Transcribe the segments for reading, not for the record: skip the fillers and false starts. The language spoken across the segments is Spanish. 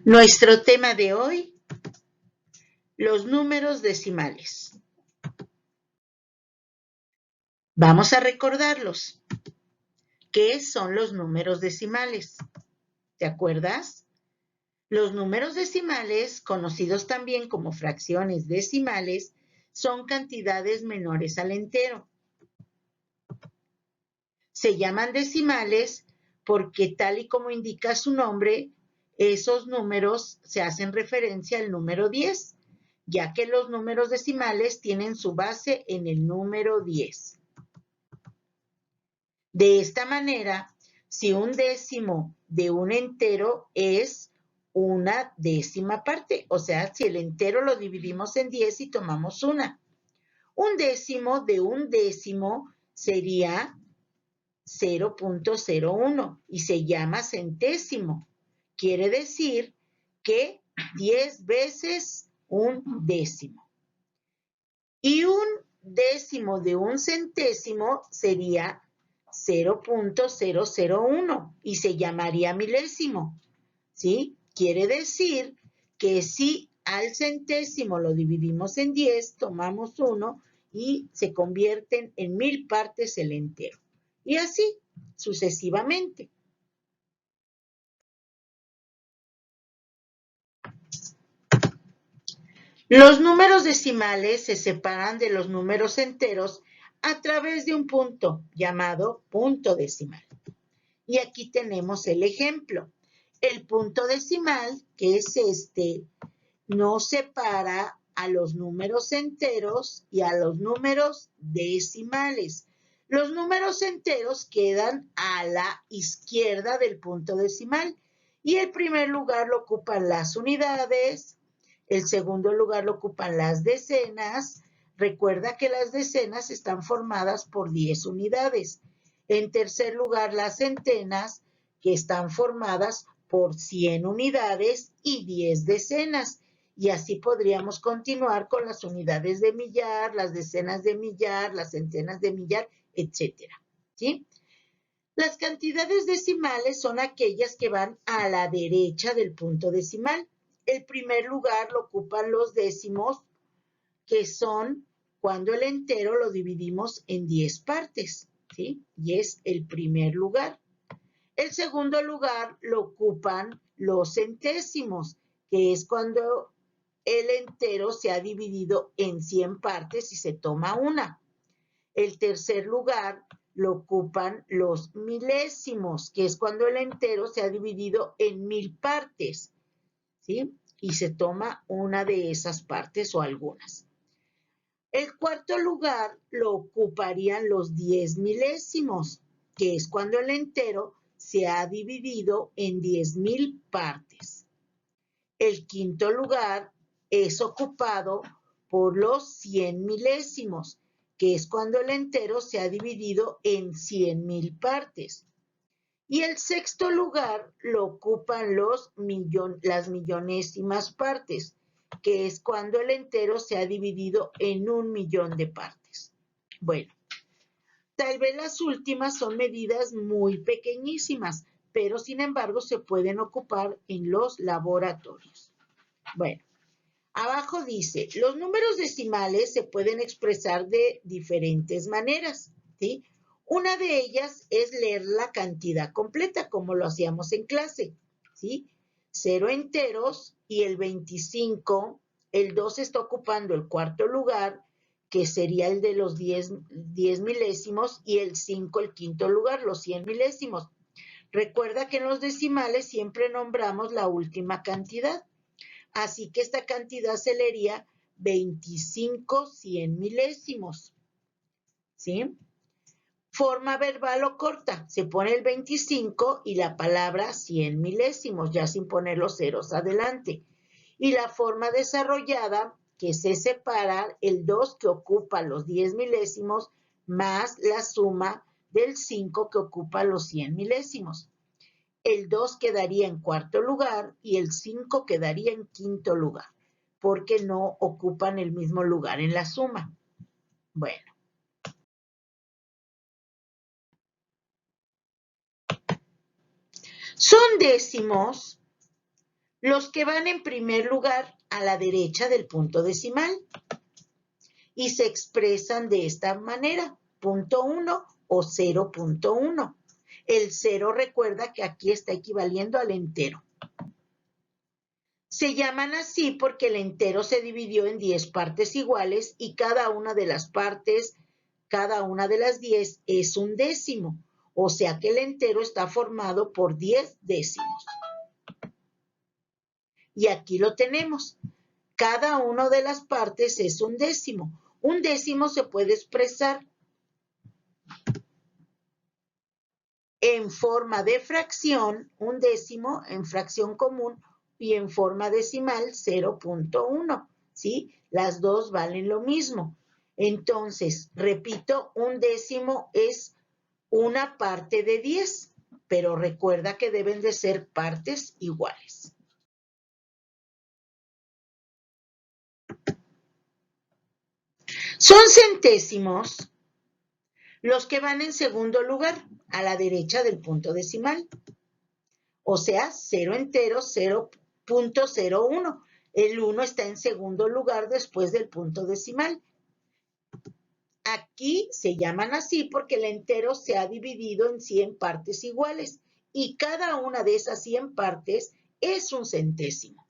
Nuestro tema de hoy, los números decimales. Vamos a recordarlos. ¿Qué son los números decimales? ¿Te acuerdas? Los números decimales, conocidos también como fracciones decimales, son cantidades menores al entero. Se llaman decimales porque, tal y como indica su nombre, esos números se hacen referencia al número 10, ya que los números decimales tienen su base en el número 10. De esta manera, si un décimo de un entero es una décima parte, o sea, si el entero lo dividimos en 10 y tomamos una. Un décimo de un décimo sería 0.01 y se llama centésimo. Quiere decir que 10 veces un décimo. Y un décimo de un centésimo sería 0.001 y se llamaría milésimo, ¿sí? Quiere decir que si al centésimo lo dividimos en 10, tomamos 1 y se convierten en 1000 partes el entero. Y así sucesivamente. Los números decimales se separan de los números enteros a través de un punto llamado punto decimal. Y aquí tenemos el ejemplo. El punto decimal, que es este, nos separa a los números enteros y a los números decimales. Los números enteros quedan a la izquierda del punto decimal y el primer lugar lo ocupan las unidades, el segundo lugar lo ocupan las decenas. Recuerda que las decenas están formadas por 10 unidades. En tercer lugar, las centenas, que están formadas por 100 unidades y 10 decenas. Y así podríamos continuar con las unidades de millar, las decenas de millar, las centenas de millar, etcétera. ¿Sí? Las cantidades decimales son aquellas que van a la derecha del punto decimal. El primer lugar lo ocupan los décimos, que son cuando el entero lo dividimos en 10 partes, ¿sí? Y es el primer lugar. El segundo lugar lo ocupan los centésimos, que es cuando el entero se ha dividido en 100 partes y se toma una. El tercer lugar lo ocupan los milésimos, que es cuando el entero se ha dividido en 1000 partes, ¿sí? Y se toma una de esas partes o algunas. El cuarto lugar lo ocuparían los 10 milésimos, que es cuando el entero se ha dividido en 10,000 partes. El quinto lugar es ocupado por los 100 milésimos, que es cuando el entero se ha dividido en 100,000 partes. Y el sexto lugar lo ocupan las millonésimas partes, que es cuando el entero se ha dividido en 1,000,000 de partes. Bueno, tal vez las últimas son medidas muy pequeñísimas, pero sin embargo se pueden ocupar en los laboratorios. Bueno, abajo dice, los números decimales se pueden expresar de diferentes maneras, ¿sí? Una de ellas es leer la cantidad completa, como lo hacíamos en clase, ¿sí? 0 enteros y el 25, el 2 está ocupando el cuarto lugar, que sería el de los 10 milésimos, y el 5 el quinto lugar, los 100 milésimos. Recuerda que en los decimales siempre nombramos la última cantidad. Así que esta cantidad se leería 25 100 milésimos. ¿Sí? Forma verbal o corta. Se pone el 25 y la palabra 100 milésimos, ya sin poner los ceros adelante. Y la forma desarrollada, que se separa el 2 que ocupa los 10 milésimos más la suma del 5 que ocupa los 100 milésimos. El 2 quedaría en cuarto lugar y el 5 quedaría en quinto lugar, porque no ocupan el mismo lugar en la suma. Bueno. Son décimos Los que van en primer lugar a la derecha del punto decimal y se expresan de esta manera, 0.1 o 0.1. El 0 recuerda que aquí está equivaliendo al entero. Se llaman así porque el entero se dividió en 10 partes iguales y cada una de las partes, cada una de las 10 es un décimo. O sea que el entero está formado por 10 décimos. Y aquí lo tenemos. Cada una de las partes es un décimo. Un décimo se puede expresar en forma de fracción, un décimo en fracción común y en forma decimal 0.1, ¿sí? Las dos valen lo mismo. Entonces, repito, un décimo es una parte de 10, pero recuerda que deben de ser partes iguales. Son centésimos los que van en segundo lugar, a la derecha del punto decimal. O sea, 0 entero, 0.01. El 1 está en segundo lugar después del punto decimal. Aquí se llaman así porque el entero se ha dividido en 100 partes iguales y cada una de esas 100 partes es un centésimo.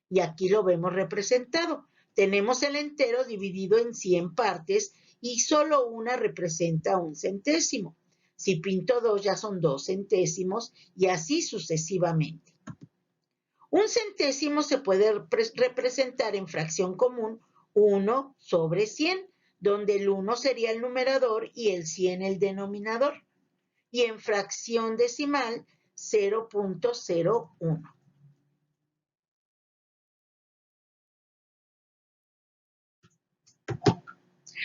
Y aquí lo vemos representado. Tenemos el entero dividido en 100 partes y solo una representa un centésimo. Si pinto 2 ya son 2 centésimos y así sucesivamente. Un centésimo se puede representar en fracción común 1 sobre 100, donde el 1 sería el numerador y el 100 el denominador. Y en fracción decimal 0.01.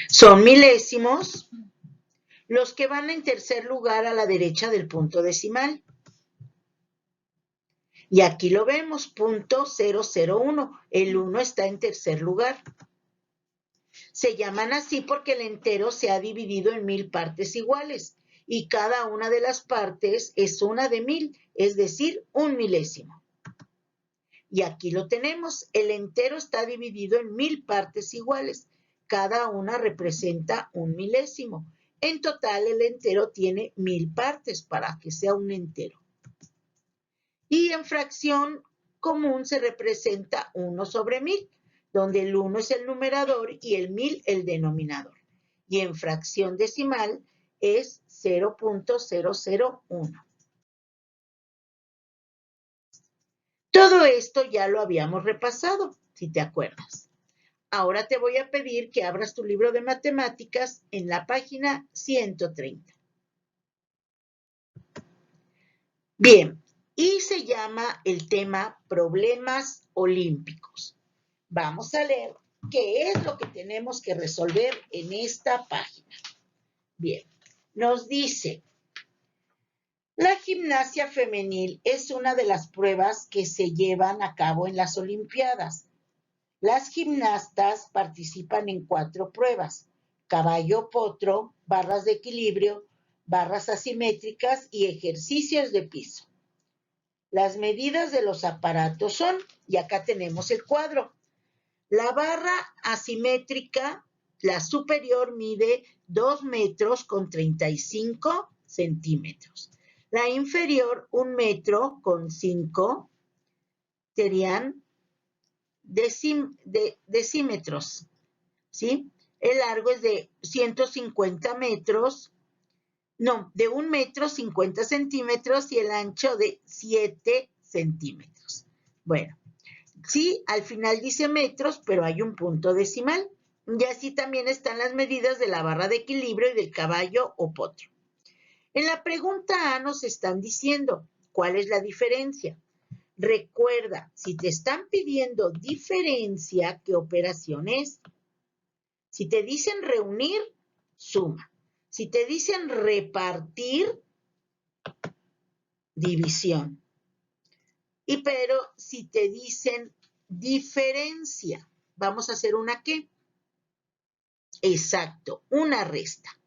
Son milésimos los que van en tercer lugar a la derecha del punto decimal. Y aquí lo vemos, 0.001. El 1 está en tercer lugar. Se llaman así porque el entero se ha dividido en 1000 partes iguales y cada una de las partes es una de 1000, es decir, un milésimo. Y aquí lo tenemos, el entero está dividido en 1000 partes iguales. Cada una representa un milésimo. En total, el entero tiene 1000 partes para que sea un entero. Y en fracción común se representa 1 sobre 1000, donde el 1 es el numerador y el 1000 el denominador. Y en fracción decimal es 0.001. Todo esto ya lo habíamos repasado, si te acuerdas. Ahora te voy a pedir que abras tu libro de matemáticas en la página 130. Bien, y se llama el tema Problemas Olímpicos. Vamos a leer qué es lo que tenemos que resolver en esta página. Bien, nos dice, la gimnasia femenil es una de las pruebas que se llevan a cabo en las Olimpiadas. Las gimnastas participan en 4 pruebas: caballo potro, barras de equilibrio, barras asimétricas y ejercicios de piso. Las medidas de los aparatos son, y acá tenemos el cuadro, la barra asimétrica, la superior mide 2 metros con 35 centímetros. La inferior, 1 metro con 5, serían decímetros, ¿sí? El largo es de 150 metros, no, de 1 metro 50 centímetros y el ancho de 7 centímetros. Bueno, sí, al final dice metros, pero hay un punto decimal. Y así también están las medidas de la barra de equilibrio y del caballo o potro. En la pregunta A nos están diciendo, ¿cuál es la diferencia? Recuerda, si te están pidiendo diferencia, ¿qué operación es? Si te dicen reunir, suma. Si te dicen repartir, división. Y pero si te dicen diferencia, vamos a hacer una ¿qué? Exacto, una resta.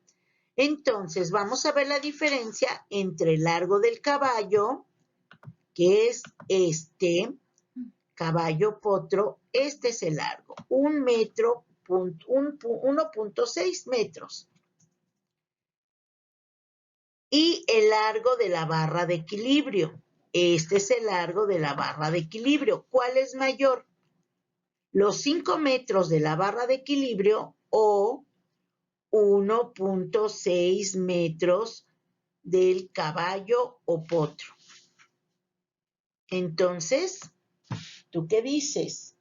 Entonces, vamos a ver la diferencia entre el largo del caballo, que es este caballo potro. Este es el largo, 1.6 metros. Y el largo de la barra de equilibrio. Este es el largo de la barra de equilibrio. ¿Cuál es mayor? ¿Los 5 metros de la barra de equilibrio o 1.6 metros del caballo o potro? Entonces, ¿tú qué dices?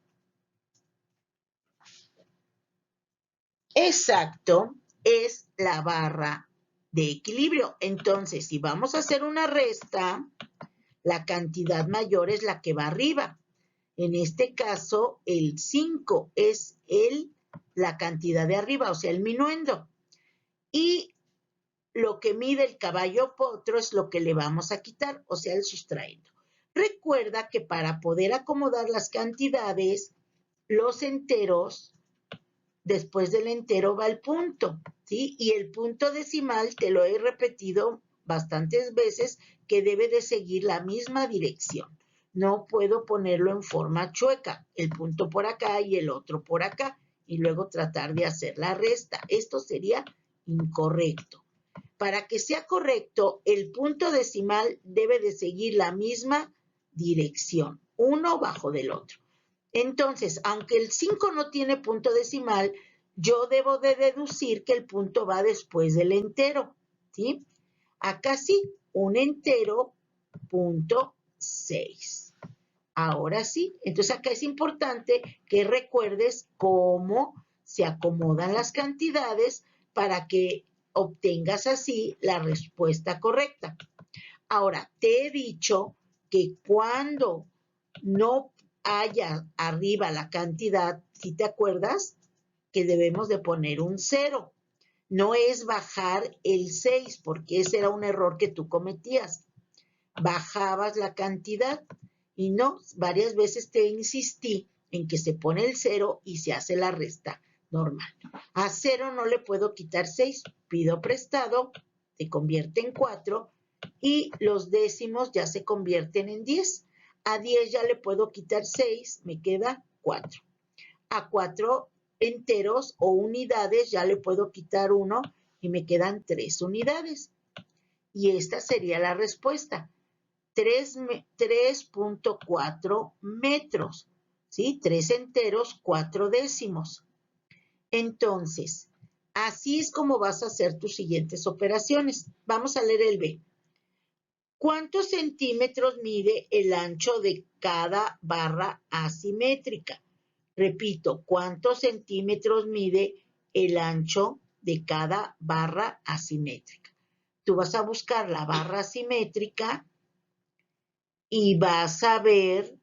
Exacto, es la barra de equilibrio. Entonces, si vamos a hacer una resta, la cantidad mayor es la que va arriba. En este caso, el 5 es la cantidad de arriba, o sea, el minuendo. Y lo que mide el caballo potro es lo que le vamos a quitar, o sea, el sustraendo. Recuerda que para poder acomodar las cantidades, los enteros, después del entero va el punto, ¿sí? Y el punto decimal, te lo he repetido bastantes veces, que debe de seguir la misma dirección. No puedo ponerlo en forma chueca, el punto por acá y el otro por acá, y luego tratar de hacer la resta. Esto sería incorrecto. Para que sea correcto, el punto decimal debe de seguir la misma dirección, uno bajo del otro. Entonces, aunque el 5 no tiene punto decimal, yo debo de deducir que el punto va después del entero, ¿sí? Acá sí, un entero, punto 6. Ahora sí, entonces acá es importante que recuerdes cómo se acomodan las cantidades para que obtengas así la respuesta correcta. Ahora, te he dicho que cuando no haya arriba la cantidad, ¿sí te acuerdas? Que debemos de poner un 0. No es bajar el 6, porque ese era un error que tú cometías. Bajabas la cantidad y no, varias veces te insistí en que se pone el 0 y se hace la resta normal. A 0 no le puedo quitar 6, pido prestado, se convierte en 4 y los décimos ya se convierten en 10. A 10 ya le puedo quitar 6, me queda 4. A 4 enteros o unidades ya le puedo quitar 1 y me quedan 3 unidades. Y esta sería la respuesta. 3.4 metros, ¿sí? 3 enteros, 4 décimos. Entonces, así es como vas a hacer tus siguientes operaciones. Vamos a leer el B. ¿Cuántos centímetros mide el ancho de cada barra asimétrica? Repito, ¿cuántos centímetros mide el ancho de cada barra asimétrica? Tú vas a buscar la barra asimétrica y vas a ver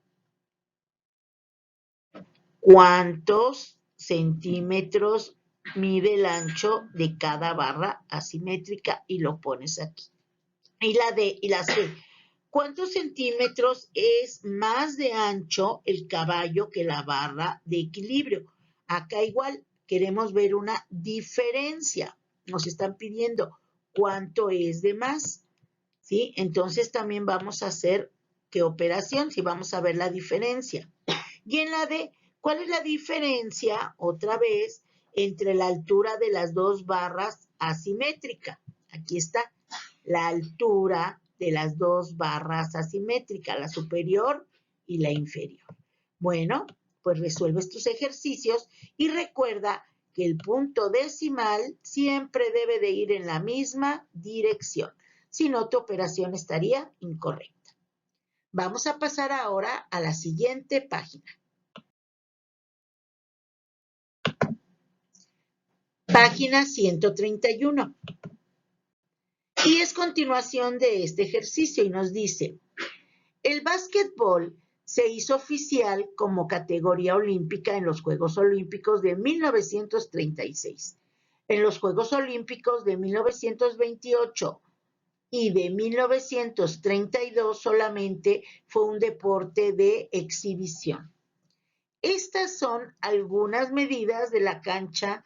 cuántos centímetros mide el ancho de cada barra asimétrica y lo pones aquí. Y la D y la C. ¿Cuántos centímetros es más de ancho el caballo que la barra de equilibrio? Acá igual queremos ver una diferencia. Nos están pidiendo cuánto es de más, ¿sí? Entonces también vamos a hacer ¿qué operación? Si vamos a ver la diferencia. Y en la D, ¿cuál es la diferencia, otra vez, entre la altura de las dos barras asimétricas? Aquí está la altura de las dos barras asimétricas, la superior y la inferior. Bueno, pues resuelves tus ejercicios y recuerda que el punto decimal siempre debe de ir en la misma dirección. Si no, tu operación estaría incorrecta. Vamos a pasar ahora a la siguiente página. Página 131. Y es continuación de este ejercicio y nos dice, el básquetbol se hizo oficial como categoría olímpica en los Juegos Olímpicos de 1936, en los Juegos Olímpicos de 1928 y de 1932 solamente fue un deporte de exhibición. Estas son algunas medidas de la cancha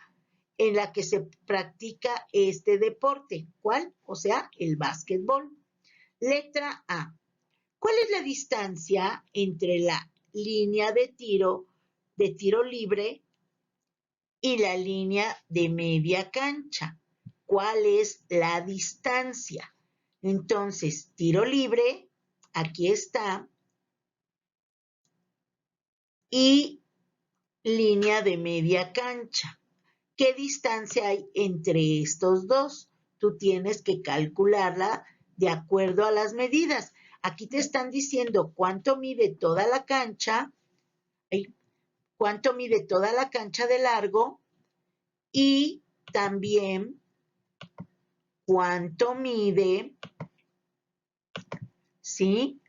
en la que se practica este deporte. ¿Cuál? O sea, el básquetbol. Letra A. ¿Cuál es la distancia entre la línea de tiro libre y la línea de media cancha? ¿Cuál es la distancia? Entonces, tiro libre, aquí está, y línea de media cancha. ¿Qué distancia hay entre estos dos? Tú tienes que calcularla de acuerdo a las medidas. Aquí te están diciendo cuánto mide toda la cancha, cuánto mide toda la cancha de largo y también cuánto mide, ¿sí?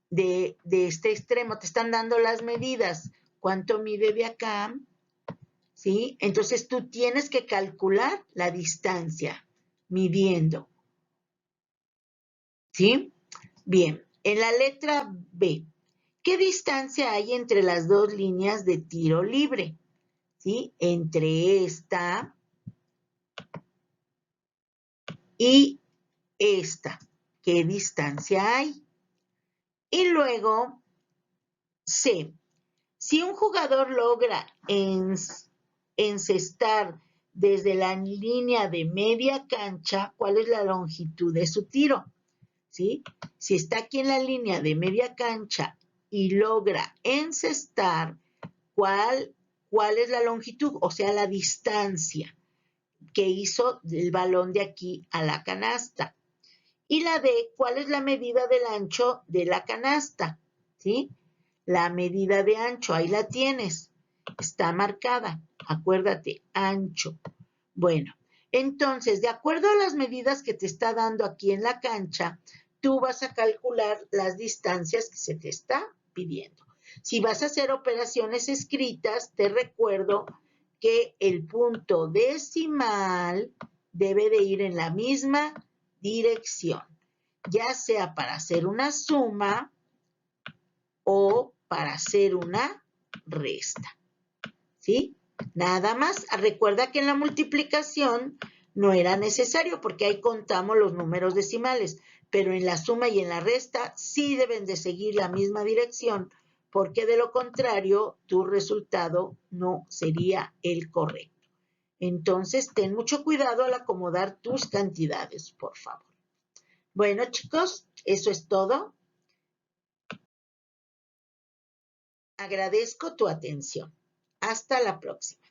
De este extremo. Te están dando las medidas. ¿Cuánto mide de acá? ¿Sí? Entonces tú tienes que calcular la distancia midiendo. ¿Sí? Bien, en la letra B, ¿qué distancia hay entre las dos líneas de tiro libre? ¿Sí? Entre esta y esta. ¿Qué distancia hay? Y luego, C, si un jugador logra encestar desde la línea de media cancha, ¿cuál es la longitud de su tiro? ¿Sí? Si está aquí en la línea de media cancha y logra encestar, ¿cuál es la longitud? O sea, la distancia que hizo el balón de aquí a la canasta. Y la D, ¿cuál es la medida del ancho de la canasta? ¿Sí? La medida de ancho, ahí la tienes. Está marcada. Acuérdate, ancho. Bueno, entonces, de acuerdo a las medidas que te está dando aquí en la cancha, tú vas a calcular las distancias que se te está pidiendo. Si vas a hacer operaciones escritas, te recuerdo que el punto decimal debe de ir en la misma dirección, ya sea para hacer una suma o para hacer una resta. ¿Sí? Nada más. Recuerda que en la multiplicación no era necesario porque ahí contamos los números decimales, pero en la suma y en la resta sí deben de seguir la misma dirección porque de lo contrario tu resultado no sería el correcto. Entonces, ten mucho cuidado al acomodar tus cantidades, por favor. Bueno, chicos, eso es todo. Agradezco tu atención. Hasta la próxima.